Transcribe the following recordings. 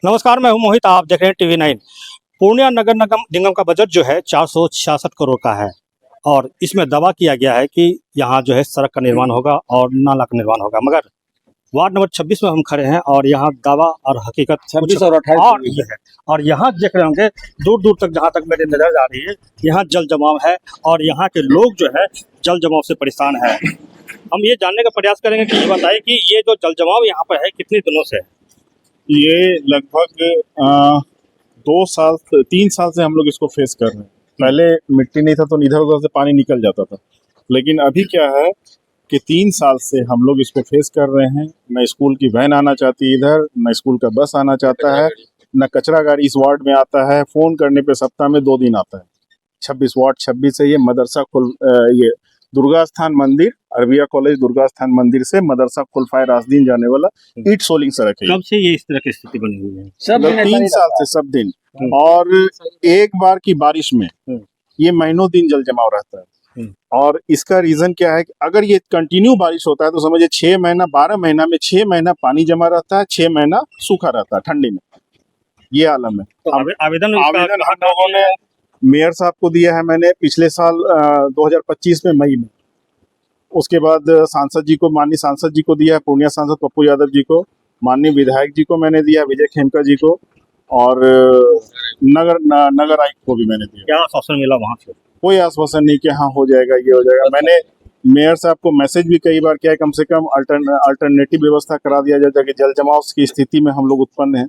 नमस्कार, मैं हूं मोहित। आप देख रहे हैं टीवी 9। पूर्णिया नगर निगम निगम का बजट जो है 466 करोड़ का है और इसमें दावा किया गया है कि यहाँ जो है सड़क का निर्माण होगा और नाला का निर्माण होगा। मगर वार्ड नंबर 26 में हम खड़े हैं और यहाँ दावा और हकीकत 26 और 28 और ये है। और यहाँ देख रहे होंगे दूर दूर तक, जहाँ तक मेरी नजर जा रही है, यहाँ जल जमाव है और यहाँ के लोग जो है जल जमाव से परेशान है। हम ये जानने का प्रयास करेंगे कि ये बताइए कि ये जो जल जमाव यहाँ पर है कितने दिनों से है? ये लगभग 3 साल से हम लोग इसको फेस कर रहे हैं। पहले मिट्टी नहीं था तो इधर उधर से पानी निकल जाता था, लेकिन अभी क्या है कि 3 साल से हम लोग इसको फेस कर रहे हैं। न स्कूल की वैन आना चाहती है इधर, न स्कूल का बस आना चाहता है, न कचरा गाड़ी इस वार्ड में आता है। फोन करने पे सप्ताह में 2 दिन आता है। 26 वार्ड 26 से ये मदरसा ये दुर्गा स्थान मंदिर, अरबिया कॉलेज दुर्गा स्थान मंदिर से मदरसा खुलफाए राजदीन जाने वाला ईट सोलिंग सड़क है। कब से ये इस तरह की स्थिति बनी हुई है? सब 3 साल से सब दिन, और एक बार की बारिश में ये महीनों दिन जल जमाव रहता है। और इसका रीजन क्या है कि अगर ये कंटिन्यू बारिश होता है तो समझिए 6 महीना 12 महीना में 6 महीना पानी जमा रहता है, 6 महीना सूखा रहता है ठंडी में। ये आलम है। तो आवेदन हम लोगों ने मेयर साहब को दिया है, मैंने पिछले साल 2025 में मई में। उसके बाद सांसद जी को, माननीय सांसद जी को दिया है, पूर्णिया सांसद पप्पू यादव जी को, माननीय विधायक जी को मैंने दिया, विजय खेमका जी को, और नगर आयुक्त को भी मैंने दिया। क्या आश्वासन मिला वहाँ से? कोई आश्वासन नहीं कि हाँ हो जाएगा, ये हो जाएगा। मैंने मेयर साहब को मैसेज भी कई बार किया है, कम से कम अल्टरनेटिव व्यवस्था करा दिया जाए ताकि जल जमाव की स्थिति में हम लोग उत्पन्न हैं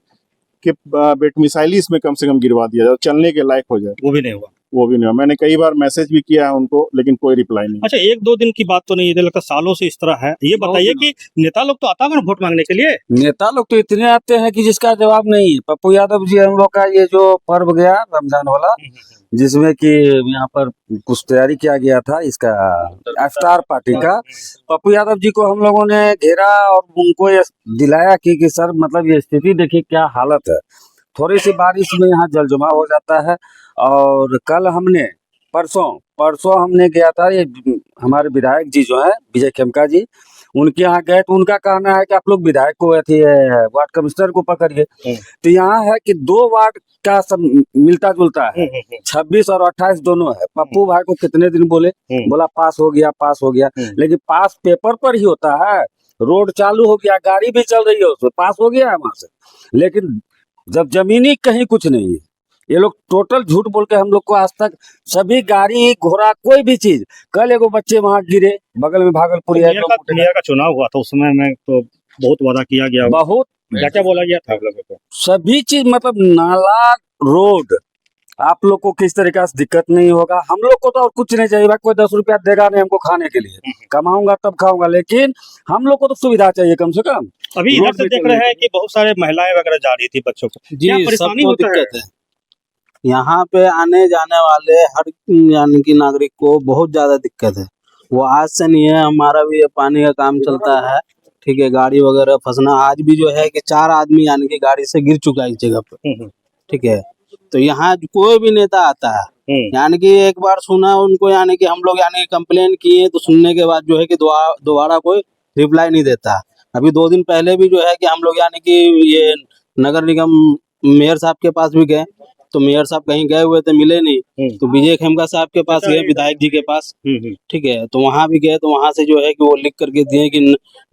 कि बेट मिसाइली इसमें कम से कम गिरवा दिया जाए, चलने के लायक हो जाए। वो भी नहीं हुआ। वो भी नहीं हुआ। मैंने कई बार मैसेज भी किया है उनको, लेकिन कोई रिप्लाई नहीं। अच्छा, 1-2 दिन की बात तो नहीं, ये लगता सालों से इस तरह है। ये बताइए कि नेता लोग तो आता है वोट मांगने के लिए। नेता लोग तो इतने आते हैं कि जिसका जवाब नहीं है। पप्पू यादव जी हम लोग का ये जो पर्व गया रमजान वाला, जिसमें कि यहाँ पर कुछ तैयारी किया गया था इसका इफ्तार पार्टी का, पप्पू यादव जी को हम लोगों ने घेरा और उनको ये दिलाया कि सर मतलब ये स्थिति देखिए क्या हालत है। थोड़ी सी बारिश में यहाँ जल जमाव हो जाता है। और कल हमने परसों हमने गया था, ये हमारे विधायक जी जो है विजय खेमका जी, उनके यहाँ गए तो उनका कहना है कि आप लोग विधायक को वार्ड कमिश्नर को पकड़िए। तो यहाँ है कि 2 वार्ड का सब मिलता जुलता है, 26 और 28 दोनों है। पप्पू भाई को कितने दिन बोले, बोला पास हो गया, लेकिन पास पेपर पर ही होता है। रोड चालू हो गया, गाड़ी भी चल रही है, उसमें पास हो गया है वहां से, लेकिन जब जमीनी कहीं कुछ नहीं है। ये लोग टोटल झूठ बोल के हम लोग को आज तक सभी गाड़ी घोड़ा कोई भी चीज, कल एगो बच्चे वहां गिरे बगल में भागलपुर मेयर का चुनाव हुआ था, उस समय में तो बहुत वादा किया गया, बहुत क्या बोला गया था आप लोगों को? सभी चीज, मतलब नाला रोड आप लोग को किस तरीके से दिक्कत नहीं होगा। हम लोग को तो और कुछ नहीं चाहिए भाई, कोई 10 रुपया देगा नहीं हमको खाने के लिए, कमाऊंगा तब खाऊंगा, लेकिन हम लोग को तो सुविधा चाहिए कम से कम। अभी इधर से देख रहे हैं कि बहुत सारे महिलाएं वगैरह जा रही थी बच्चों को, क्या परेशानी होता है? यहाँ पे आने जाने वाले हर यानी कि नागरिक को बहुत ज्यादा दिक्कत है। वो आज से नहीं है, हमारा भी पानी का काम चलता है, ठीक है, गाड़ी वगैरह फंसना। आज भी जो है कि 4 आदमी यानी कि गाड़ी से गिर चुका है इस जगह पे, ठीक है। तो यहाँ कोई भी नेता आता है, यानी कि एक बार सुना उनको, यानी कि हम लोग यानी कंप्लेन किए तो सुनने के बाद जो है कि दोबारा कोई रिप्लाई नहीं देता। अभी 2 दिन पहले भी जो है कि हम लोग यानी कि ये नगर निगम मेयर साहब के पास भी गए, तो मेयर साहब कहीं गए हुए थे, मिले नहीं। तो विजय खेमका साहब के पास गए, विधायक जी के पास, ठीक है। तो वहाँ भी गए, तो वहाँ से जो है कि वो लिख करके दिए कि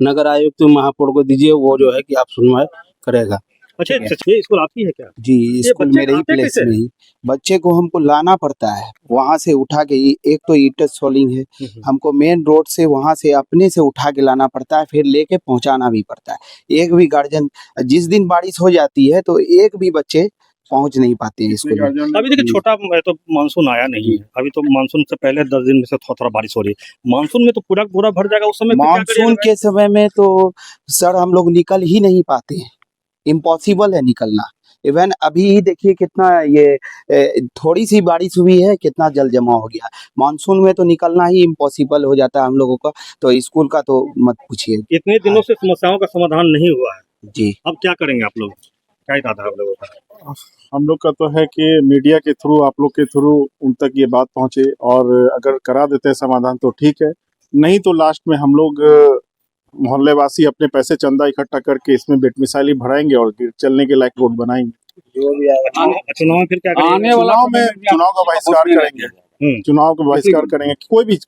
नगर आयुक्त महापौर को दीजिए, वो जो है कि आप सुनवाई करेगा। अच्छा, ये स्कूल आपकी है क्या? जी, स्कूल मेरे ही प्लेस में ही। बच्चे को हमको लाना पड़ता है वहाँ से उठा के, एक तो ईट सोलिंग है, हमको मेन रोड से वहाँ से अपने से उठा के लाना पड़ता है, फिर लेके पहुँचाना भी पड़ता है। एक भी गार्जियन, जिस दिन बारिश हो जाती है तो एक भी बच्चे पहुंच नहीं पाते हैं स्कूल में। अभी देखिए छोटा तो मानसून आया नहीं है, अभी तो मानसून से पहले 10 दिन में से थोड़ा बारिश हो रही है। मानसून में तो पूरा भर जाएगा उस समय। मानसून के समय में तो सर हम लोग निकल ही नहीं पाते हैं, इम्पॉसिबल है निकलना। इवन अभी ही देखिए कितना ये थोड़ी सी बारिश हुई है, कितना जल जमा हो गया। मानसून में तो निकलना ही इम्पॉसिबल हो जाता है हम लोगों का, तो स्कूल का तो मत पूछिए। इतने दिनों से समस्याओं का समाधान नहीं हुआ है जी। अब क्या करेंगे आप लोग, क्या इरादा है आप लोगों का? हम लोग का तो है कि मीडिया के थ्रू, आप लोग के थ्रू उन तक ये बात पहुंचे, और अगर करा देते हैं समाधान तो ठीक है, नहीं तो लास्ट में हम लोग मोहल्ले वासी अपने पैसे चंदा इकट्ठा करके इसमें बेटमिसाइली भराएंगे और फिर चलने के लायक रोड बनाएंगे। चुनाव में फिर क्या करेंगे? आने वाला चुनाव में समय भी चुनाव का आपको बहिष्कार वोट नहीं करेंगे, हम्म। चुनाव का बहिष्कार करेंगे,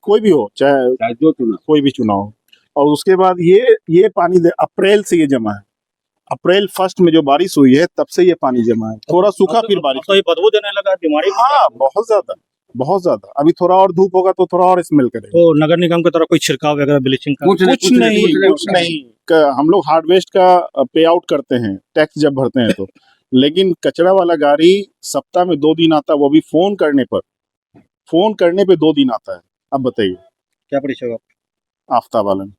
कोई भी हो, चाहे जो चुना कोई भी चुनाव हो। और उसके बाद ये पानी अप्रैल से ये जमा है, अप्रैल 1 में जो बारिश हुई है तब से ये पानी जमा है, थोड़ा सूखा फिर बारिश। तो ये बदबू देने लगा, बीमारी। हाँ, बहुत ज्यादा। अभी थोड़ा और धूप होगा तो थोड़ा और स्मेल करेगा। तो नगर निगम की तरफ कोई छिड़काव वगैरह ब्लीचिंग का? कुछ नहीं। हम लोग हार्ड वेस्ट का पे आउट करते हैं टैक्स जब भरते हैं तो, लेकिन कचरा वाला गाड़ी सप्ताह में 2 दिन आता है, वो भी फोन करने पे 2 दिन आता है। अब बताइए क्या परिचय हुआ आफ्ताब आलम।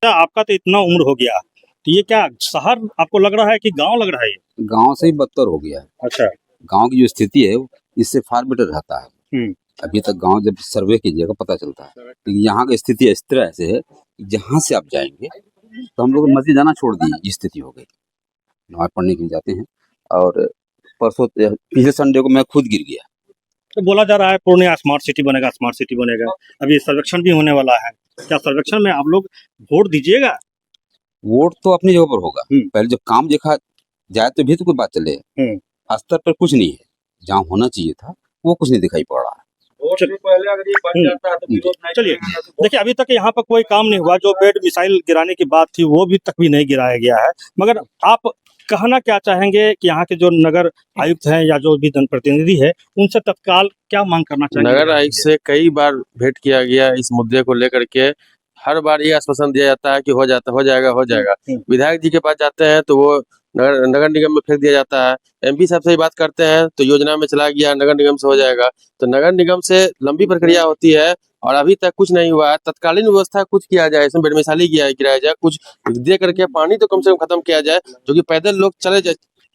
आपका? तो इतना उम्र हो गया, तो ये क्या शहर आपको लग रहा है कि गांव लग रहा है ये? गांव से ही बदतर हो गया है। अच्छा। गांव की जो स्थिति है इससे फार बेटर रहता है। अभी तक गांव जब सर्वे कीजिएगा पता चलता है, लेकिन यहाँ की स्थिति इस तरह से है कि जहाँ से आप जाएंगे तो हम लोग मस्जिद जाना छोड़ दिए, ये स्थिति हो गई। नमाज पढ़ने के लिए जाते हैं और परसों पिछले संडे को मैं खुद गिर गया। तो बोला जा रहा है पूर्णिया स्मार्ट सिटी बनेगा। अभी सर्वेक्षण भी होने वाला है, क्या सर्वेक्षण में आप लोग वोट दीजिएगा? वोट तो अपनी जगह पर होगा, हम्म। पहले जब काम देखा जाए तो भी तो कोई बात चले। स्तर पर कुछ नहीं है, जहाँ होना चाहिए था वो कुछ नहीं दिखाई पड़ रहा है। पहले अगर ये बन जाता तो विरोध नहीं। चलिए देखिए, अभी तक यहाँ पर कोई काम नहीं हुआ। जो बेड मिसाइल गिराने की बात थी वो भी तक भी नहीं गिराया गया है। मगर आप कहना क्या चाहेंगे कि यहाँ के जो नगर आयुक्त हैं या जो भी जनप्रतिनिधि है उनसे तत्काल क्या मांग करना चाहेंगे? नगर आयुक्त से कई बार भेंट किया गया इस मुद्दे को लेकर के, हर बार ये आश्वासन दिया जाता है कि हो जाएगा। विधायक जी के पास जाते हैं तो वो नगर निगम में फेंक दिया जाता है। एमपी साहब से ही बात करते हैं तो योजना में चला गया, नगर निगम से हो जाएगा। तो नगर निगम से लंबी प्रक्रिया होती है और अभी तक कुछ नहीं हुआ है। तत्कालीन व्यवस्था कुछ किया जाए, इसमें बेडमिसाली गिराया जाए, कुछ दे करके पानी तो कम से कम खत्म किया जाए, जो कि पैदल लोग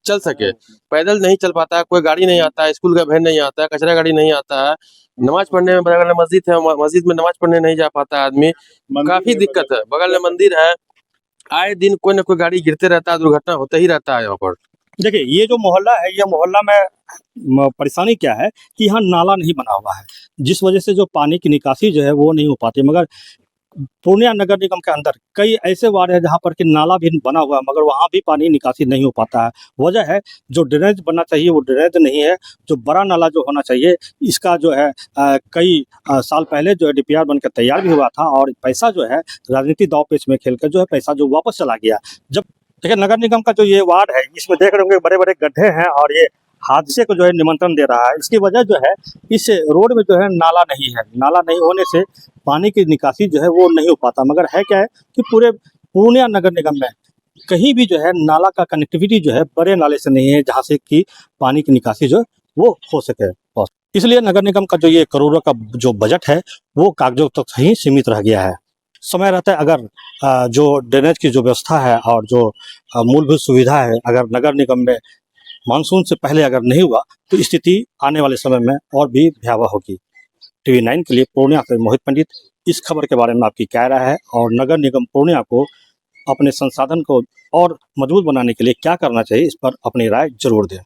चल सके। पैदल नहीं चल पाता, कोई गाड़ी नहीं आता है, स्कूल का वैन नहीं आता है, कचरा गाड़ी नहीं आता है, नमाज पढ़ने में बगल में मस्जिद है, मस्जिद में नमाज पढ़ने नहीं जा पाता आदमी, काफी दिक्कत है। बगल में मंदिर है, आए दिन कोई ना कोई गाड़ी गिरते रहता है, दुर्घटना होता ही रहता है यहाँ पर। देखिए, ये जो मोहल्ला है, ये मोहल्ला में परेशानी क्या है कि यहाँ नाला नहीं बना हुआ है, जिस वजह से जो पानी की निकासी जो है वो नहीं हो पाती। मगर पूर्णिया नगर निगम के अंदर कई ऐसे वार्ड है जहाँ पर कि नाला भी बना हुआ है, मगर वहाँ भी पानी निकासी नहीं हो पाता है। वजह है जो ड्रेनेज बनना चाहिए वो ड्रेनेज नहीं है। जो बड़ा नाला जो होना चाहिए, इसका जो है कई साल पहले जो है DPR बनकर तैयार भी हुआ था और पैसा जो है राजनीति दाव पेच में खेल कर जो है पैसा जो वापस चला गया। जब देखिए नगर निगम का जो ये वार्ड है, इसमें देख रहे होंगे बड़े बड़े गड्ढे हैं और ये हादसे को जो है निमंत्रण दे रहा है। इसकी वजह जो है इस रोड में जो है नाला नहीं होने से पानी की निकासी जो है वो नहीं हो पाता। मगर है क्या है कि पूरे पूर्णिया नगर निगम में कहीं भी जो है नाला का कनेक्टिविटी जो है बड़े नाले से नहीं है, जहाँ से कि पानी की निकासी जो वो हो सके। इसलिए नगर निगम का जो ये करोड़ों का जो बजट है वो कागजों तक ही सीमित रह गया है। समय रहता है अगर जो ड्रेनेज की जो व्यवस्था है और जो मूलभूत सुविधा है, अगर नगर निगम में मानसून से पहले अगर नहीं हुआ तो स्थिति आने वाले समय में और भी भयावह होगी। TV9 के लिए पूर्णिया से मोहित पंडित। इस खबर के बारे में आपकी क्या राय है और नगर निगम पूर्णिया को अपने संसाधन को और मजबूत बनाने के लिए क्या करना चाहिए, इस पर अपनी राय जरूर दें।